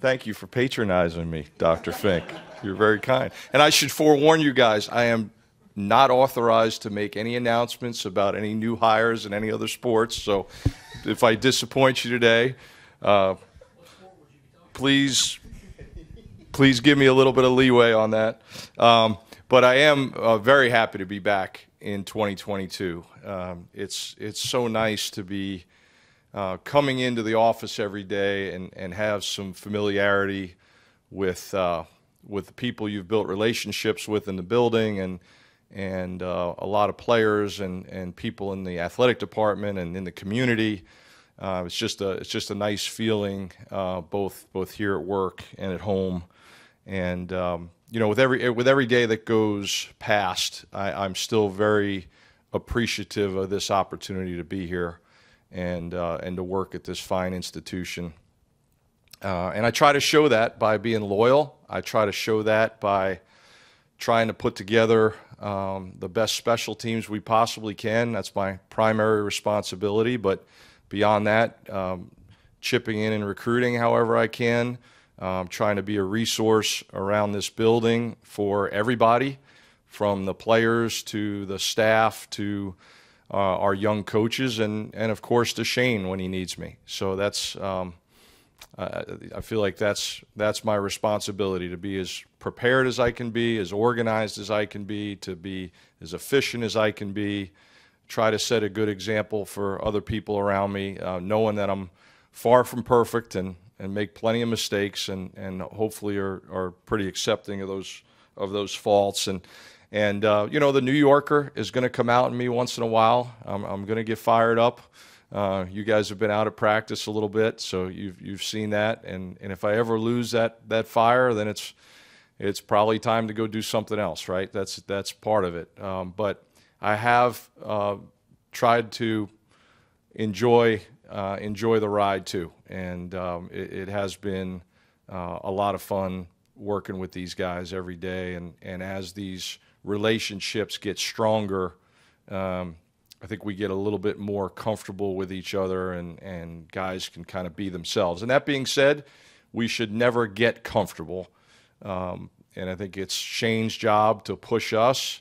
Thank you for patronizing me, Dr. Fink. You're very kind. And I should forewarn you guys, I am not authorized to make any announcements about any new hires in any other sports. So if I disappoint you today, please give me a little bit of leeway on that. But I am very happy to be back in 2022. It's so nice to be coming into the office every day and have some familiarity with the people you've built relationships with in the building, and a lot of players and people in the athletic department and in the community. It's just a nice feeling, both here at work and at home. And you know, with every day that goes past, I'm still very appreciative of this opportunity to be here and to work at this fine institution. And I try to show that by being loyal. I try to show that by trying to put together the best special teams we possibly can. That's my primary responsibility. But beyond that, chipping in and recruiting however I can, trying to be a resource around this building for everybody, from the players to the staff to our young coaches, and of course to Shane when he needs me. So that's I feel like that's my responsibility, to be as prepared as I can be, as organized as I can be, to be as efficient as I can be, try to set a good example for other people around me, knowing that I'm far from perfect and make plenty of mistakes, and hopefully are pretty accepting of those faults. And you know, the New Yorker is going to come out in me once in a while. I'm going to get fired up. You guys have been out at practice a little bit, so you've seen that. And if I ever lose that fire, then it's probably time to go do something else, right? That's part of it. But I have tried to enjoy the ride too, and it has been a lot of fun working with these guys every day. And as these relationships get stronger, I think we get a little bit more comfortable with each other, and guys can kind of be themselves. And that being said, we should never get comfortable. And I think it's Shane's job to push us.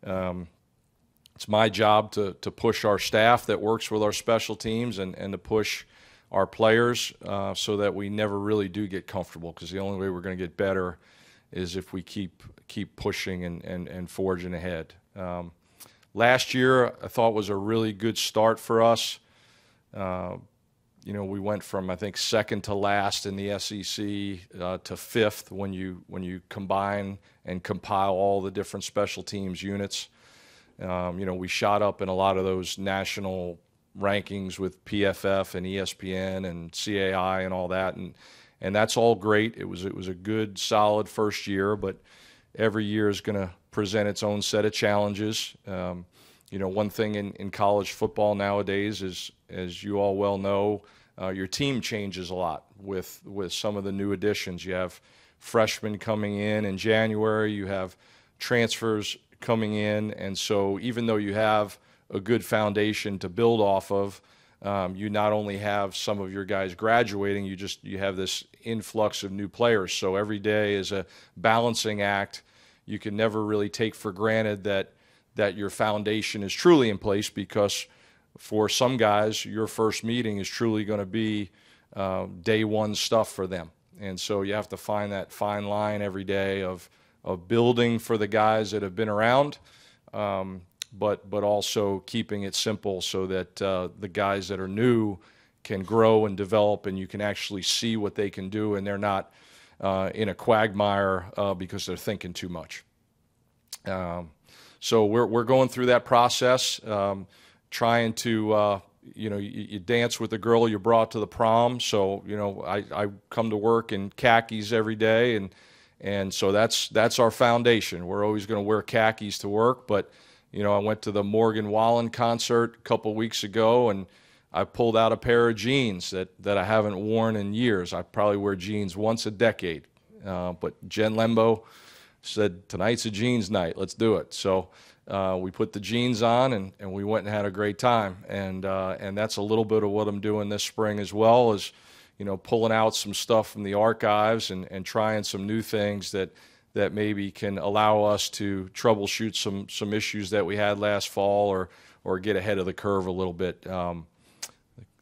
It's my job to push our staff that works with our special teams, and to push our players so that we never really do get comfortable, because the only way we're going to get better is if we keep pushing and forging ahead. Last year, I thought, was a really good start for us. You know, we went from, I think, second to last in the SEC to fifth when you combine and compile all the different special teams units. You know, we shot up in a lot of those national rankings with PFF and ESPN and CAI and all that, and that's all great. It was a good, solid first year, but every year is going to present its own set of challenges. You know, one thing in college football nowadays is, as you all well know, your team changes a lot with some of the new additions. You have freshmen coming in January, you have transfers coming in, and so even though you have a good foundation to build off of, you not only have some of your guys graduating, you have this influx of new players. So every day is a balancing act. You can never really take for granted that your foundation is truly in place, because for some guys, your first meeting is truly going to be day one stuff for them. And so you have to find that fine line every day of building for the guys that have been around, but also keeping it simple so that the guys that are new can grow and develop, and you can actually see what they can do, and they're not in a quagmire because they're thinking too much. So we're going through that process, trying to you know, you dance with the girl you brought to the prom. So you know, I come to work in khakis every day, and so that's our foundation. We're always going to wear khakis to work. But you know, I went to the Morgan Wallen concert a couple weeks ago, and I pulled out a pair of jeans that I haven't worn in years. I probably wear jeans once a decade. But Jen Lembo said, tonight's a jeans night, let's do it. So we put the jeans on, and we went and had a great time. And that's a little bit of what I'm doing this spring as well, is, pulling out some stuff from the archives and trying some new things that maybe can allow us to troubleshoot some issues that we had last fall, or get ahead of the curve a little bit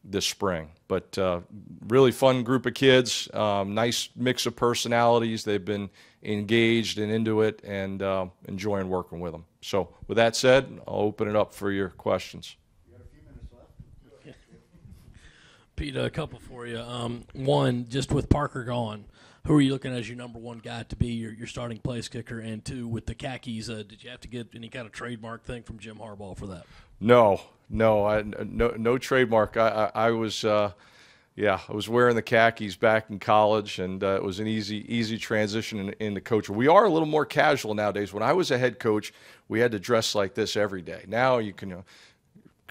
this spring. But really fun group of kids, nice mix of personalities. They've been engaged and into it, and enjoying working with them. So with that said, I'll open it up for your questions. You got a few minutes left. Pete, a couple for you. One, just with Parker gone, who are you looking at as your number one guy to be your starting place kicker? And two, with the khakis, did you have to get any kind of trademark thing from Jim Harbaugh for that? No trademark. I was wearing the khakis back in college, and it was an easy transition into coaching. We are a little more casual nowadays. When I was a head coach, we had to dress like this every day. Now you can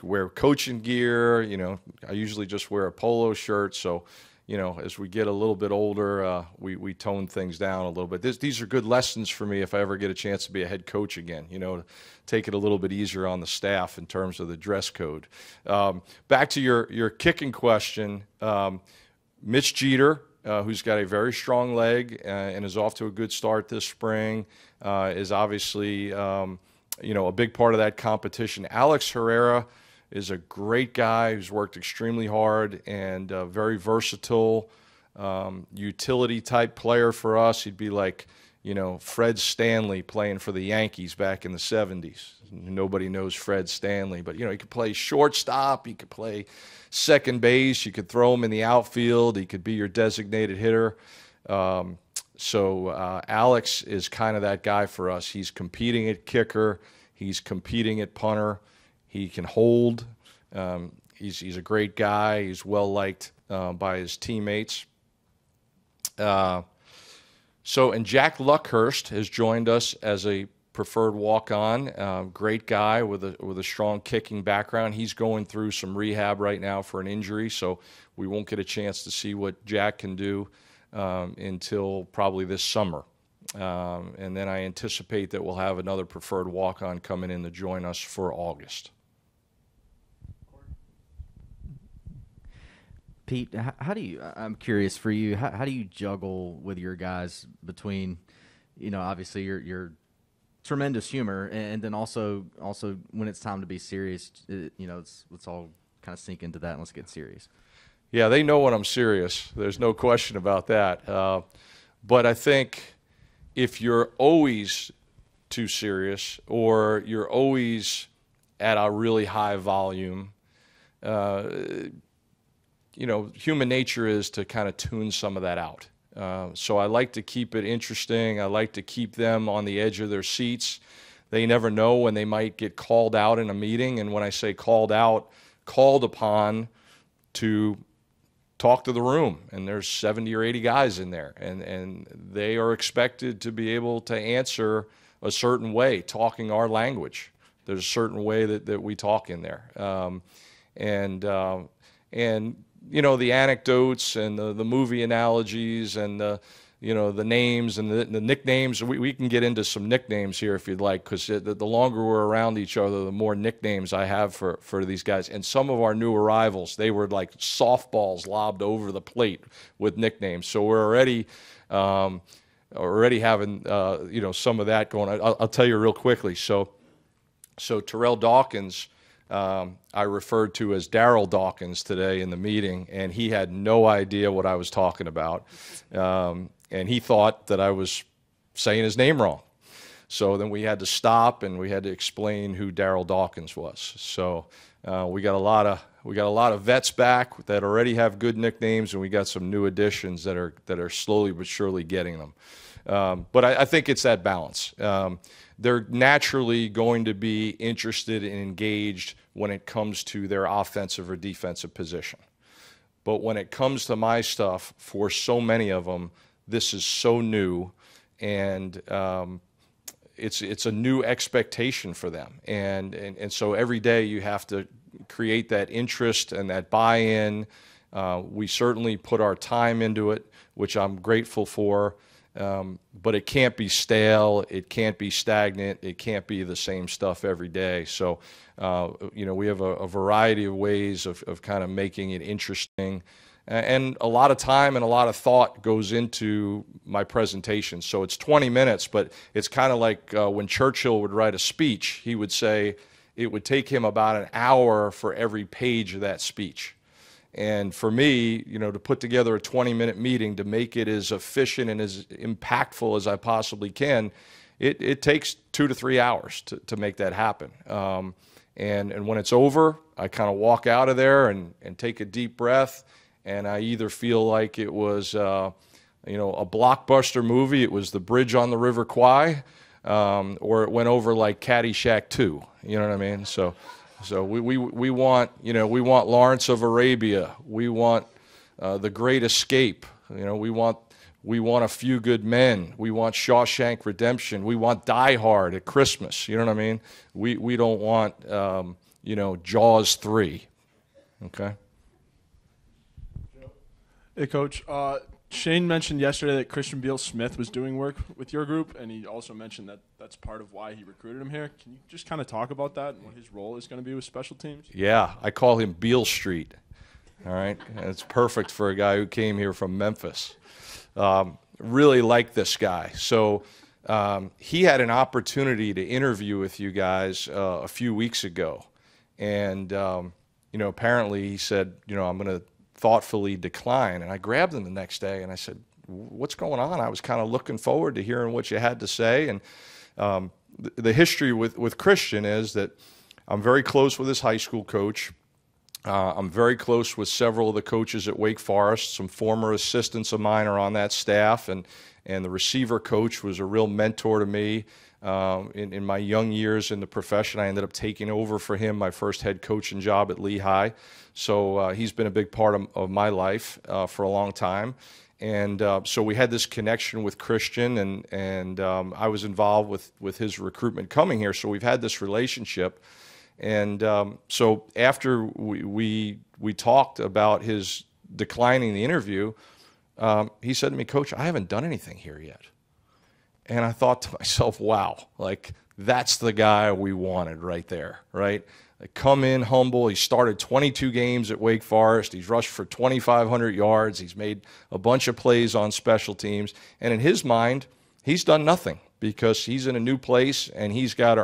wear coaching gear. I usually just wear a polo shirt. So, as we get a little bit older, we tone things down a little bit. These are good lessons for me if I ever get a chance to be a head coach again, to take it a little bit easier on the staff in terms of the dress code. Back to your kicking question, Mitch Jeter, who's got a very strong leg and is off to a good start this spring, is obviously a big part of that competition. Alex Herrera is a great guy who's worked extremely hard and very versatile, utility type player for us. He'd be like, Fred Stanley playing for the Yankees back in the 70s. Nobody knows Fred Stanley, but he could play shortstop, he could play second base, you could throw him in the outfield, he could be your designated hitter. So Alex is kind of that guy for us. He's competing at kicker, he's competing at punter. He can hold. He's a great guy. He's well liked by his teammates. And Jack Luckhurst has joined us as a preferred walk-on. Great guy with a strong kicking background. He's going through some rehab right now for an injury, so we won't get a chance to see what Jack can do until probably this summer. And then I anticipate that we'll have another preferred walk-on coming in to join us for August. Pete, how do you, I'm curious for you, how do you juggle with your guys between, obviously your tremendous humor and then also when it's time to be serious, let's all kind of sink into that and let's get serious. Yeah, they know when I'm serious. There's no question about that. But I think if you're always too serious or you're always at a really high volume, human nature is to kind of tune some of that out. So I like to keep it interesting. I like to keep them on the edge of their seats. They never know when they might get called out in a meeting. And when I say called out, called upon to talk to the room. And there's 70 or 80 guys in there. And they are expected to be able to answer a certain way, talking our language. There's a certain way that we talk in there. The anecdotes and the movie analogies and the names and the nicknames. We can get into some nicknames here if you'd like, because the longer we're around each other, the more nicknames I have for these guys. And some of our new arrivals, they were like softballs lobbed over the plate with nicknames. So we're already having some of that going. I'll tell you real quickly. So Terrell Dawkins, I referred to as Darryl Dawkins today in the meeting, and he had no idea what I was talking about. And he thought that I was saying his name wrong. So then we had to stop and we had to explain who Darryl Dawkins was. So we got a lot of vets back that already have good nicknames, and we got some new additions that are slowly but surely getting them. But I think it's that balance. They're naturally going to be interested and engaged when it comes to their offensive or defensive position. But when it comes to my stuff, for so many of them, this is so new, and it's a new expectation for them. And so every day you have to create that interest and that buy-in. We certainly put our time into it, which I'm grateful for. But it can't be stale, it can't be stagnant, it can't be the same stuff every day. So, we have a variety of ways of kind of making it interesting And a lot of time and a lot of thought goes into my presentation. So it's 20 minutes, but it's kind of like when Churchill would write a speech, he would say it would take him about an hour for every page of that speech. And for me, to put together a 20-minute meeting to make it as efficient and as impactful as I possibly can, it takes 2 to 3 hours to make that happen. And when it's over, I kind of walk out of there and take a deep breath, and I either feel like it was a blockbuster movie, it was The Bridge on the River Kwai, or it went over like Caddyshack 2. You know what I mean? So we want Lawrence of Arabia. We want The Great Escape. We want A Few Good Men. We want Shawshank Redemption. We want Die Hard at Christmas. You know what I mean? We don't want Jaws 3. Okay. Hey, Coach. Shane mentioned yesterday that Christian Beal-Smith was doing work with your group, and he also mentioned that that's part of why he recruited him here. Can you just kind of talk about that and what his role is going to be with special teams? Yeah, I call him Beal Street. All right, and it's perfect for a guy who came here from Memphis. Really like this guy. So he had an opportunity to interview with you guys a few weeks ago, and apparently he said, I'm going to thoughtfully decline. And I grabbed him the next day and I said, what's going on? I was kind of looking forward to hearing what you had to say. And the history with Christian is that I'm very close with his high school coach. I'm very close with several of the coaches at Wake Forest. Some former assistants of mine are on that staff, and the receiver coach was a real mentor to me. In my young years in the profession, I ended up taking over for him my first head coaching job at Lehigh. So he's been a big part of my life for a long time. And so we had this connection with Christian, and I was involved with his recruitment coming here. So we've had this relationship. And so after we talked about his declining the interview, he said to me, Coach, I haven't done anything here yet. And I thought to myself, wow, like that's the guy we wanted right there, right? Like, come in humble. He started 22 games at Wake Forest. He's rushed for 2,500 yards. He's made a bunch of plays on special teams. And in his mind, he's done nothing because he's in a new place and he's got to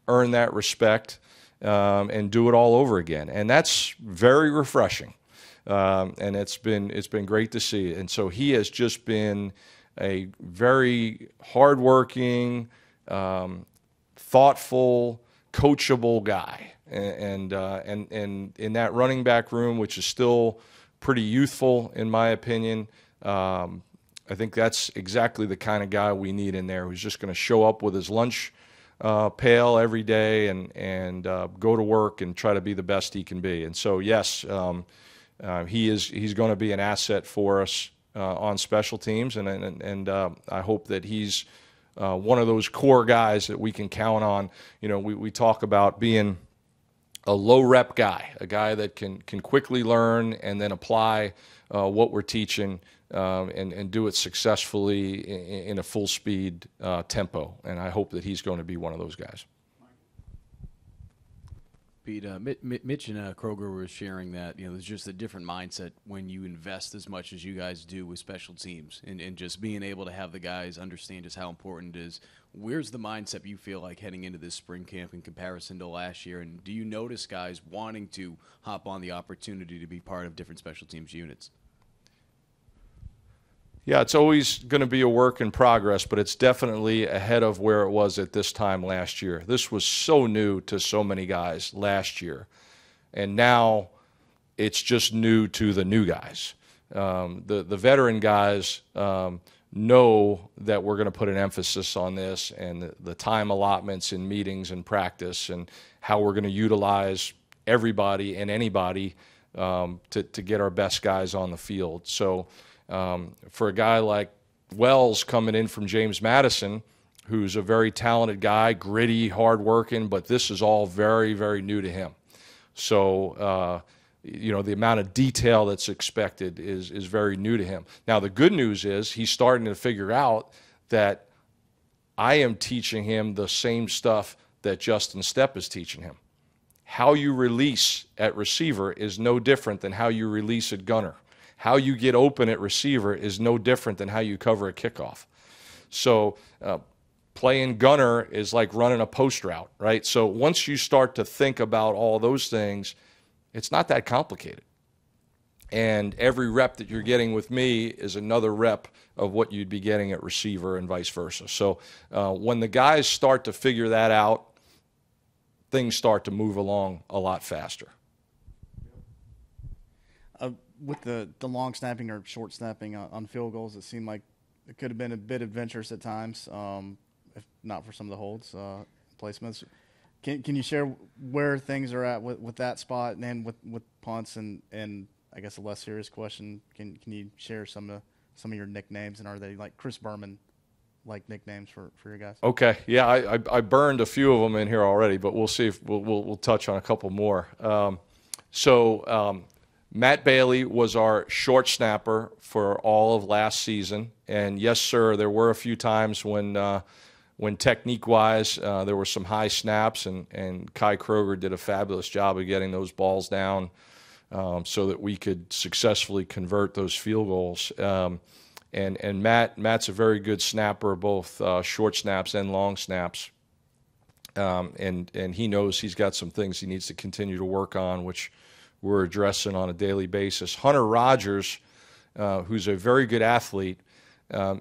earn that respect, and do it all over again. And that's very refreshing. And it's been great to see. And so he has just been a very hardworking, thoughtful, coachable guy, and in that running back room, which is still pretty youthful in my opinion, I think that's exactly the kind of guy we need in there, who's just going to show up with his lunch pail every day and go to work and try to be the best he can be. And so yes, he's going to be an asset for us on special teams, and I hope that he's one of those core guys that we can count on. We talk about being a low rep guy, a guy that can quickly learn and then apply what we're teaching, and do it successfully in a full speed tempo. And I hope that he's going to be one of those guys. Pete, Mitch and Kroger were sharing that there's just a different mindset when you invest as much as you guys do with special teams, and just being able to have the guys understand just how important it is. Where's the mindset you feel like heading into this spring camp in comparison to last year, and do you notice guys wanting to hop on the opportunity to be part of different special teams units? Yeah, it's always going to be a work in progress, but it's definitely ahead of where it was at this time last year. This was so new to so many guys last year, and now it's just new to the new guys. The veteran guys know that we're going to put an emphasis on this, and the time allotments in meetings and practice, and how we're going to utilize everybody and anybody to get our best guys on the field. So for a guy like Wells coming in from James Madison, who's a very talented guy, gritty, hardworking, but this is all very, very new to him. So, the amount of detail that's expected is very new to him. Now, the good news is he's starting to figure out that I am teaching him the same stuff that Justin Stepp is teaching him. How you release at receiver is no different than how you release at gunner. how you get open at receiver is no different than how you cover a kickoff. So playing gunner is like running a post route, right? So once you start to think about all those things, it's not that complicated. And every rep that you're getting with me is another rep of what you'd be getting at receiver and vice versa. So when the guys start to figure that out, things start to move along a lot faster. With the long snapping or short snapping on field goals, it seemed like it could have been a bit adventurous at times, if not for some of the holds, placements. Can you share where things are at with that spot and with punts and I guess a less serious question, can you share some of your nicknames, and are they like Chris Berman like nicknames for your guys? Okay, yeah, I burned a few of them in here already, but we'll see if we'll touch on a couple more. Matt Bailey was our short snapper for all of last season, and yes, sir, there were a few times when technique-wise there were some high snaps, and Kai Kroger did a fabulous job of getting those balls down so that we could successfully convert those field goals. And Matt's a very good snapper, both short snaps and long snaps. And he knows he's got some things he needs to continue to work on, which we're addressing on a daily basis. Hunter Rogers, who's a very good athlete,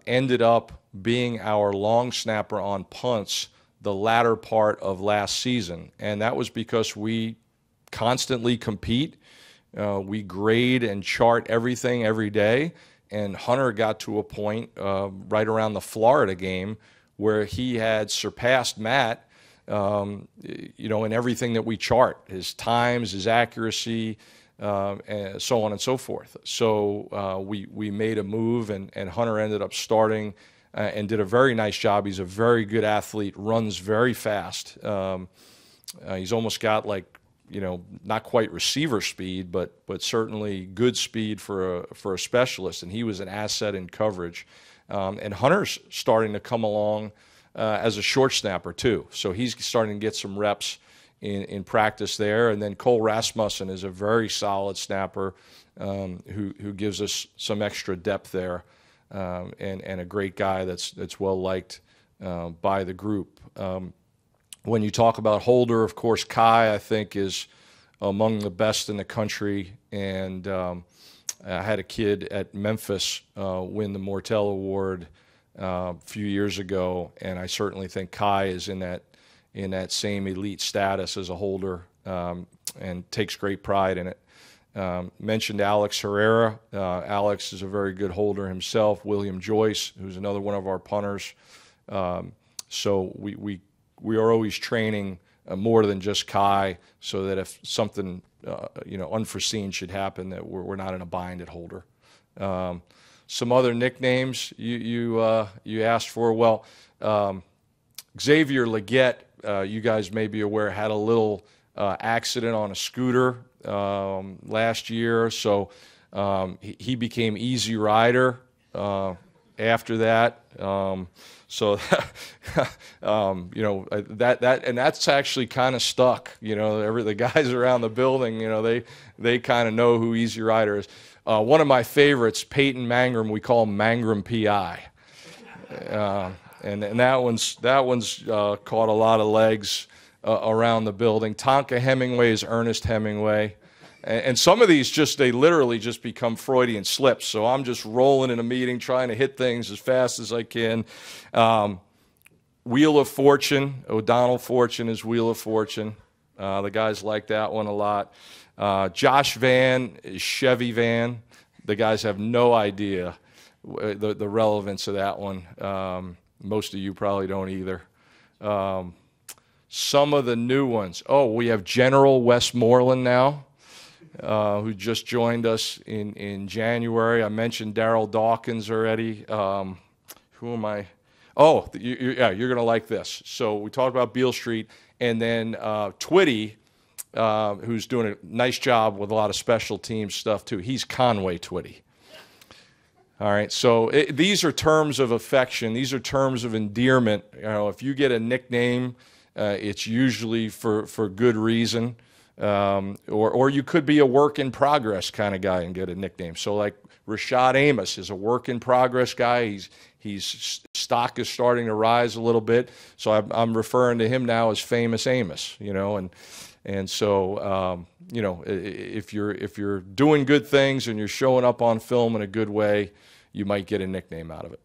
ended up being our long snapper on punts the latter part of last season. And that was because we constantly compete. We grade and chart everything every day. And Hunter got to a point right around the Florida game where he had surpassed Matt, in everything that we chart, his times, his accuracy, and so on and so forth. So we made a move, and Hunter ended up starting and did a very nice job. He's a very good athlete, runs very fast. He's almost got not quite receiver speed, but certainly good speed for a specialist, and he was an asset in coverage. And Hunter's starting to come along as a short snapper too, so he's starting to get some reps in practice there. And then Cole Rasmussen is a very solid snapper who gives us some extra depth there, and a great guy that's well liked by the group. When you talk about holder, of course, Kai, I think, is among the best in the country. And I had a kid at Memphis win the Mortel Award a few years ago, and I certainly think Kai is in that same elite status as a holder, and takes great pride in it. Mentioned Alex Herrera. Alex is a very good holder himself. William Joyce, who's another one of our punters. So we are always training more than just Kai, so that if something unforeseen should happen, that we're not in a bind at holder. Some other nicknames you asked for. Well, Xavier Leggett, you guys may be aware, had a little accident on a scooter last year, so he became Easy Rider after that. So, and that's actually kind of stuck. The guys around the building, they kind of know who Easy Rider is. One of my favorites, Peyton Mangrum, we call him Mangrum PI, and that one's caught a lot of legs around the building. Tonka Hemingway is Ernest Hemingway. And some of these they literally just become Freudian slips. So I'm just rolling in a meeting, trying to hit things as fast as I can. Wheel of Fortune, O'Donnell Fortune is Wheel of Fortune. The guys like that one a lot. Josh Van is Chevy Van. The guys have no idea the relevance of that one. Most of you probably don't either. Some of the new ones. Oh, we have General Westmoreland now, who just joined us in January. I mentioned Darryl Dawkins already. Who am I? Oh, you're going to like this. So we talked about Beale Street, and then Twitty, who's doing a nice job with a lot of special teams stuff too. He's Conway Twitty. All right, so these are terms of affection. These are terms of endearment. If you get a nickname, it's usually for good reason. Or you could be a work in progress kind of guy and get a nickname. So like Rashad Amos is a work in progress guy. He's stock is starting to rise a little bit. So I'm referring to him now as Famous Amos, and so if you're doing good things and you're showing up on film in a good way, you might get a nickname out of it.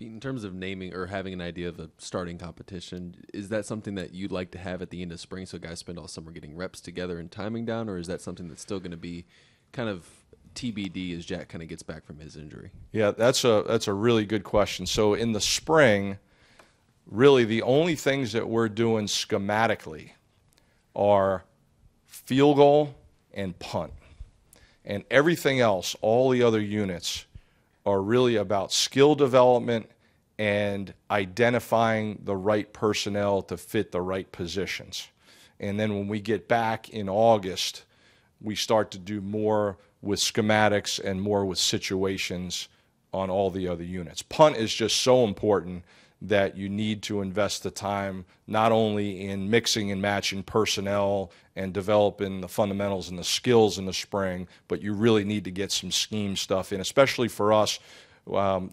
In terms of naming or having an idea of a starting competition, is that something that you'd like to have at the end of spring so guys spend all summer getting reps together and timing down, or is that something that's still going to be kind of TBD as Jack kind of gets back from his injury? Yeah, that's a really good question. So in the spring, really the only things that we're doing schematically are field goal and punt. And everything else, all the other units, are really about skill development and identifying the right personnel to fit the right positions. And then when we get back in August, we start to do more with schematics and more with situations on all the other units. Punt is just so important that you need to invest the time not only in mixing and matching personnel and developing the fundamentals and the skills in the spring, but you really need to get some scheme stuff in, especially for us,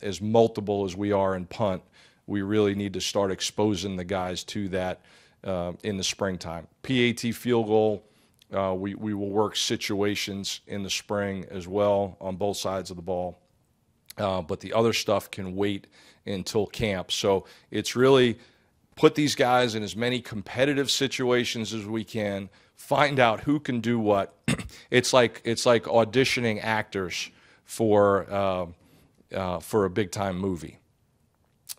as multiple as we are in punt. We really need to start exposing the guys to that in the springtime. PAT field goal, we will work situations in the spring as well on both sides of the ball. But the other stuff can wait until camp. So it's really put these guys in as many competitive situations as we can, find out who can do what. It's like auditioning actors for a big time movie,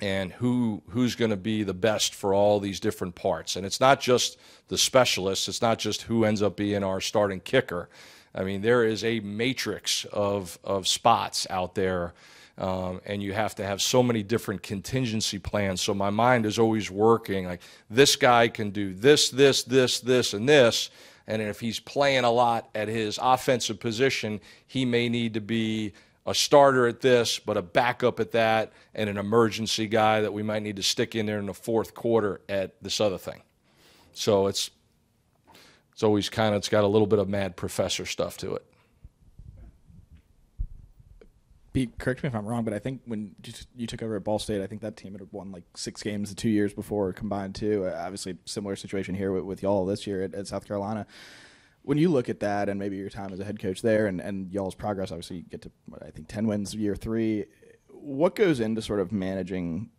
and who's going to be the best for all these different parts. And it's not just the specialists. It's not just who ends up being our starting kicker. I mean, there is a matrix of spots out there, and you have to have so many different contingency plans. So my mind is always working, like, this guy can do this, this, this, this, and this, and if he's playing a lot at his offensive position, he may need to be a starter at this, but a backup at that, and an emergency guy that we might need to stick in there in the fourth quarter at this other thing. So it's always it's got a little bit of mad professor stuff to it. Pete, correct me if I'm wrong, but I think when you took over at Ball State, I think that team had won like 6 games the 2 years before combined too. Obviously, similar situation here with y'all this year at South Carolina. When you look at that and maybe your time as a head coach there and y'all's progress, obviously you get to, I think, 10 wins year 3. What goes into sort of managing,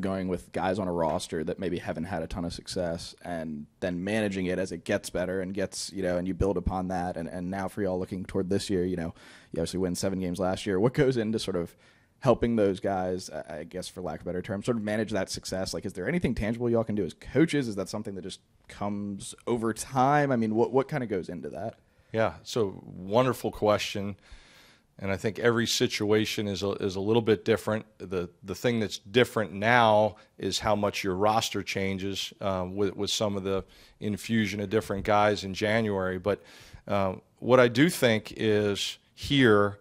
going with guys on a roster that maybe haven't had a ton of success and then managing it as it gets better and gets, and you build upon that. And now for y'all looking toward this year, you obviously win 7 games last year. What goes into sort of helping those guys, I guess for lack of a better term, sort of manage that success? Like, is there anything tangible y'all can do as coaches? Is that something that just comes over time? I mean, what kind of goes into that? Yeah, so wonderful question. And I think every situation is a little bit different. The thing that's different now is how much your roster changes with some of the infusion of different guys in January. But what I do think is here,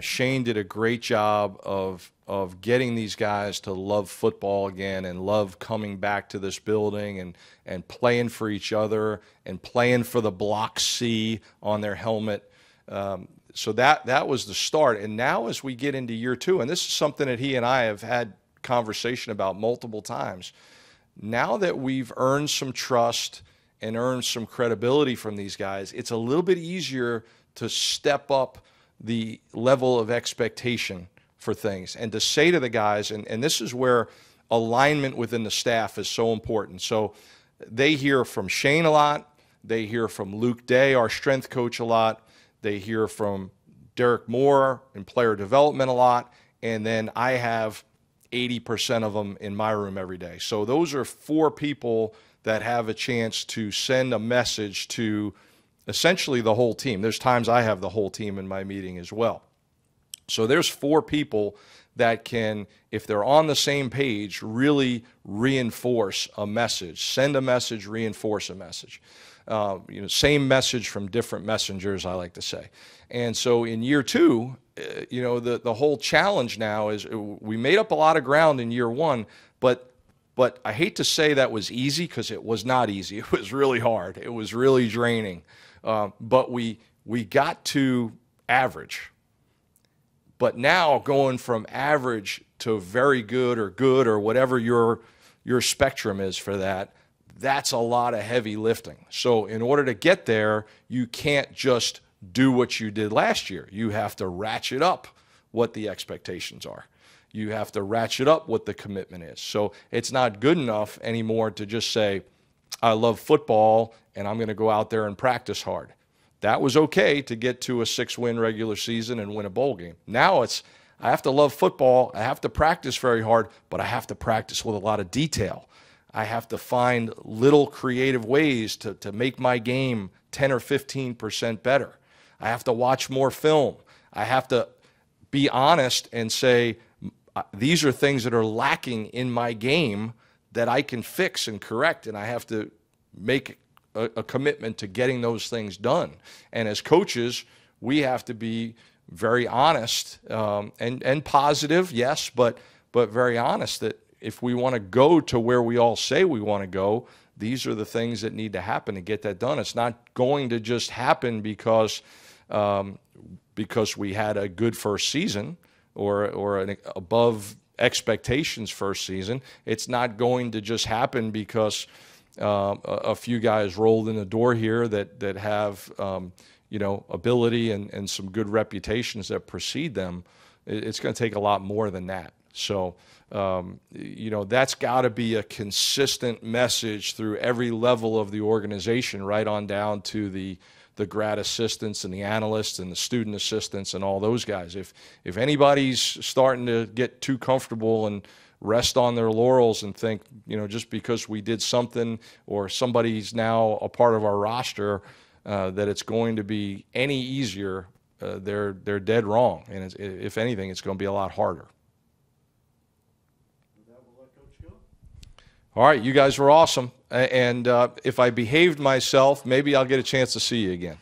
Shane did a great job of getting these guys to love football again and love coming back to this building and playing for each other and playing for the Block C on their helmet. So that was the start. And now as we get into year 2, and this is something that he and I have had conversation about multiple times, now that we've earned some trust and earned some credibility from these guys, it's a little bit easier to step up the level of expectation for things and to say to the guys, and this is where alignment within the staff is so important. So they hear from Shane a lot. They hear from Luke Day, our strength coach, a lot. They hear from Derek Moore in player development a lot. And then I have 80% of them in my room every day. So those are 4 people that have a chance to send a message to essentially the whole team. There's times I have the whole team in my meeting as well. So there's 4 people that can, if they're on the same page, really reinforce a message, send a message, reinforce a message. Same message from different messengers, I like to say. And so in year 2, the whole challenge now is we made up a lot of ground in year 1, but But I hate to say that was easy, because it was not easy. It was really hard. It was really draining. But we got to average. But now going from average to very good or whatever your spectrum is for that, that's a lot of heavy lifting. So in order to get there, you can't just do what you did last year. You have to ratchet up what the expectations are. You have to ratchet up what the commitment is. So it's not good enough anymore to just say, I love football and I'm going to go out there and practice hard. That was okay to get to a 6-win regular season and win a bowl game. Now it's, I have to love football, I have to practice very hard, but I have to practice with a lot of detail. I have to find little creative ways to make my game 10 or 15% better. I have to watch more film. I have to be honest and say, these are things that are lacking in my game that I can fix and correct, and I have to make a commitment to getting those things done. And as coaches, we have to be very honest and positive, yes, but very honest that if we want to go to where we all say we want to go, these are the things that need to happen to get that done. It's not going to just happen because we had a good first season or an above expectations first season. It's not going to just happen because a few guys rolled in the door here that have ability and some good reputations that precede them. It's going to take a lot more than that. So that's got to be a consistent message through every level of the organization, right on down to the grad assistants and the analysts and the student assistants and all those guys. If anybody's starting to get too comfortable and rest on their laurels and think, just because we did something or somebody's now a part of our roster, that it's going to be any easier, they're dead wrong. And if anything, it's going to be a lot harder. All right, you guys were awesome. And if I behaved myself, maybe I'll get a chance to see you again.